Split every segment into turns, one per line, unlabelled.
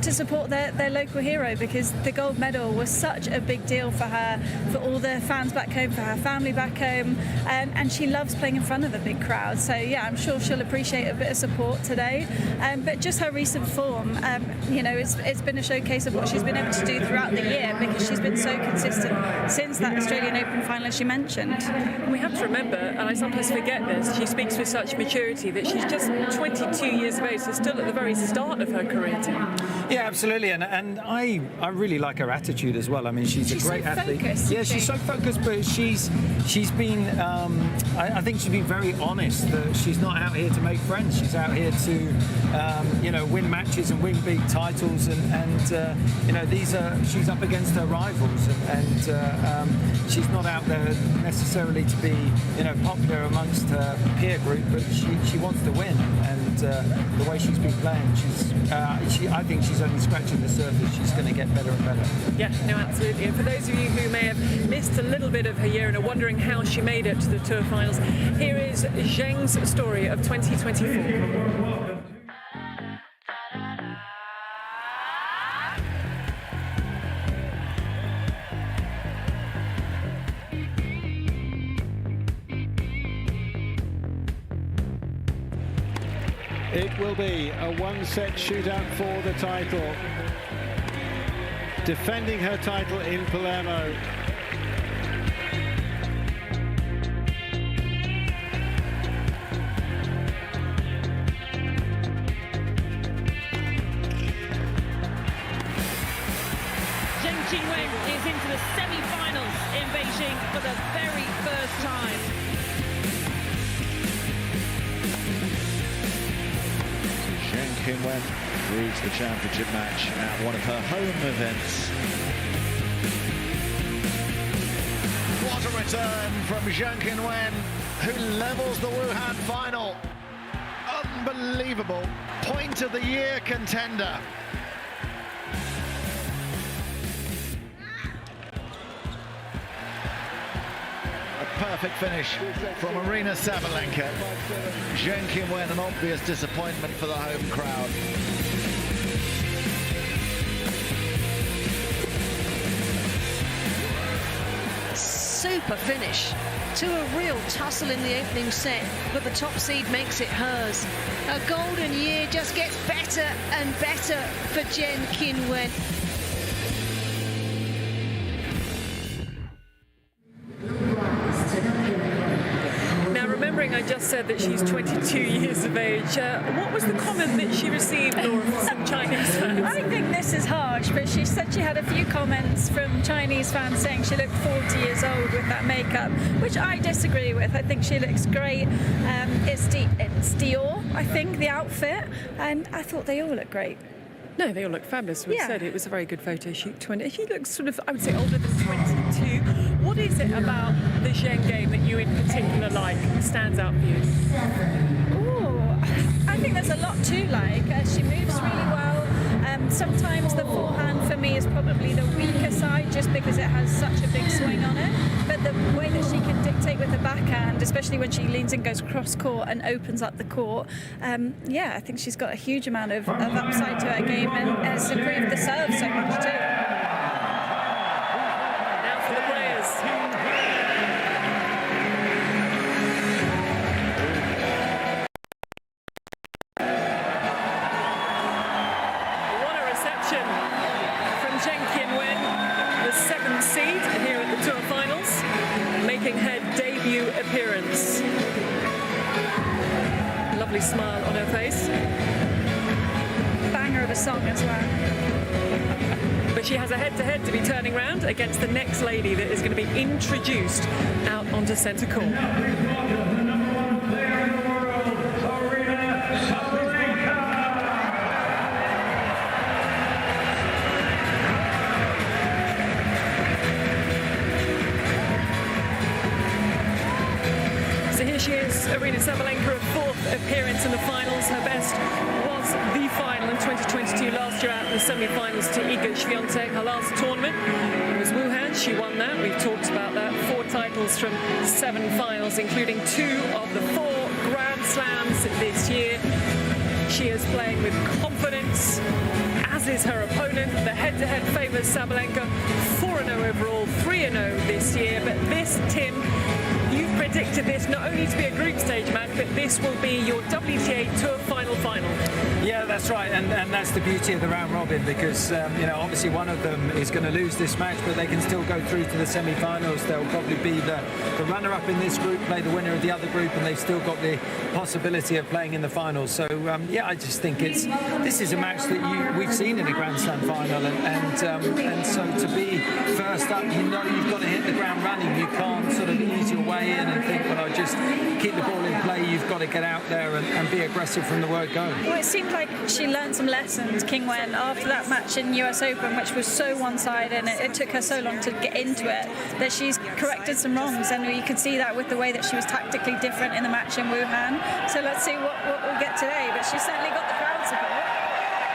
to support their local hero, because the gold medal was such a big deal for her, for all the fans back home, for her family back home, and she loves playing in front of a big crowd. So yeah, I'm sure she'll appreciate a bit of support today. But just her recent form, you know, it's been a showcase of what she's been able to do throughout the year, because she's been so consistent since that Australian Open final, as she mentioned.
We have to remember, and I sometimes forget this, she speaks with such maturity, that she's just 22 years of age, so still at the very start of her career, Tim.
Yeah, absolutely, and I really like her attitude as well. I mean, she's a great athlete.
Focused,
yeah, she's so focused, but she's been I think she's been very honest that she's not out here to make friends. She's out here to you know, win matches and win big titles, and you know, she's up against her rivals, and she's not out there necessarily to be, you know, popular amongst her peer group, but she wants to win, and the way she's been playing, I think she's only scratching the surface. She's going to get better and better.
Yeah, no, absolutely. And for those of you who may have missed a little bit of her year and are wondering how she made it to the Tour finals, here is Zheng's story of 2024.
It will be a one-set shootout for the title. Defending her title in Palermo.
Qinwen is into the semi-finals in Beijing for the very first time.
Qinwen leads the championship match at one of her home events. What a return from Zheng Qinwen, who levels the Wuhan final. Unbelievable. Point of the year contender. Perfect finish from Aryna Sabalenka. Zheng Qinwen, an obvious disappointment for the home crowd.
Super finish to a real tussle in the opening set, but the top seed makes it hers. A golden year just gets better and better for Zheng Qinwen.
I just said that she's 22 years of age. What was the comment that she received, Laura, from some Chinese fans?
I think this is harsh, but she said she had a few comments from Chinese fans saying she looked 40 years old with that makeup, which I disagree with. I think she looks great. It's Dior, I think, the outfit, and I thought they all look great.
No, they all look fabulous. We said it was a very good photo shoot. She looks sort of, I would say, older than 22. What is it about the Zheng game that you in particular like, stands out for you?
I think there's a lot to like. She moves really well. Sometimes the forehand for me is probably the weaker side, just because it has such a big swing on it. But the way that she can dictate with the backhand, especially when she leans in, goes cross court and opens up the court, yeah, I think she's got a huge amount of upside to her game, and has improved the serve so much too.
Now for the players. From Zheng Qinwen, the 7th seed here at the Tour Finals, making her debut appearance. Lovely smile on her face.
Banger of a song as well.
But she has a head-to-head to be turning round against the next lady that is going to be introduced out onto centre court. So here she is, Aryna Sabalenka, her 4th appearance in the finals. Her best was the final in 2022, last year out in the semi-finals to Iga Świątek. Her last tournament was Wuhan. She won that. We've talked about that. 4 titles from 7 finals, including 2 of the 4 Grand Slams this year. She is playing with confidence, as as is her opponent. The head-to-head favours Sabalenka 4-0 overall, 3-0 this year. But this, Tim, you predicted this not only to be a group stage match, but this will be your WTA Tour final.
Yeah, that's right, and that's the beauty of the round robin, because you know, obviously one of them is going to lose this match, but they can still go through to the semi-finals. They'll probably be the runner-up in this group, play the winner of the other group, and they've still got the possibility of playing in the finals. So yeah, I just think this is a match that we've seen in a Grand Slam final, and so to be first up, you know, you've got to hit the ground running. You can't sort of ease your way in and think, well, I'll just keep the ball in play. You've got to get out there and be aggressive from the word go.
Well, it seemed like she learned some lessons, Qinwen, after that match in US Open, which was so one-sided, and it took her so long to get into it, that she's corrected some wrongs, and you could see that with the way that she was tactically different in the match in Wuhan. So let's see what we'll get today, but she certainly got the crowd support.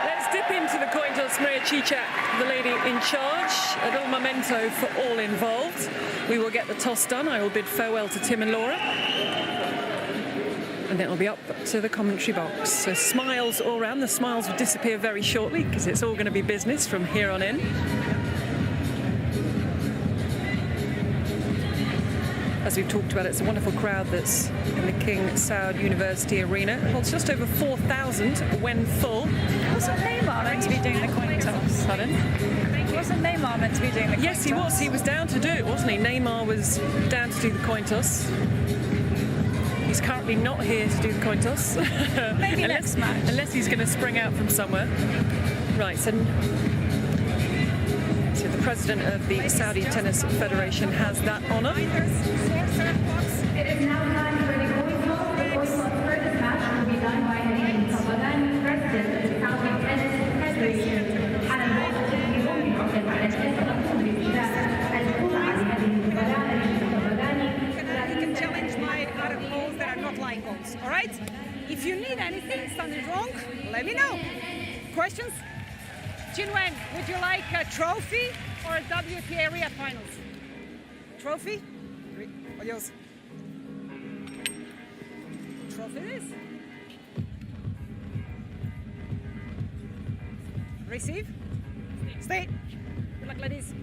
Let's dip into the coin toss. Maria Cicak, the lady in charge. A little memento for all involved. We will get the toss done. I will bid farewell to Tim and Laura. And then it'll be up to the commentary box. So smiles all round. The smiles will disappear very shortly because it's all going to be business from here on in. As we've talked about, it's a wonderful crowd that's in the King Saud University Arena. It holds just over 4,000 when full.
Wasn't Neymar meant to be doing the coin toss?
Pardon?
Wasn't Neymar meant to be doing the coin toss?
Yes, he was. He was down to do it, wasn't he? Neymar was down to do the coin toss. He's currently not here to do the coin toss.
Maybe next match.
Unless he's going to spring out from somewhere. Right, so the president of the Saudi Tennis Federation has that honour.
It is now time for the coin toss. The coin toss for this match will be done by Aryna Sabalenka, president of the Saudi Tennis Federation.
You can challenge my other goals that are not line goals, all right? If you need anything, something wrong, let me know. Questions? Qinwen, would you like a trophy or a WTA Riyadh finals? Trophy? Adios. Trophy it is. Receive. Stay. Good luck, ladies.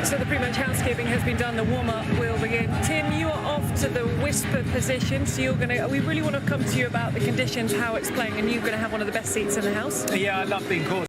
So the pre-match housekeeping has been done. The warm-up will begin. Tim, you are off to the whisper position, so you're going to. We really want to come to you about the conditions, how it's playing, and you're going to have one of the best seats in the house.
Yeah, I love being caught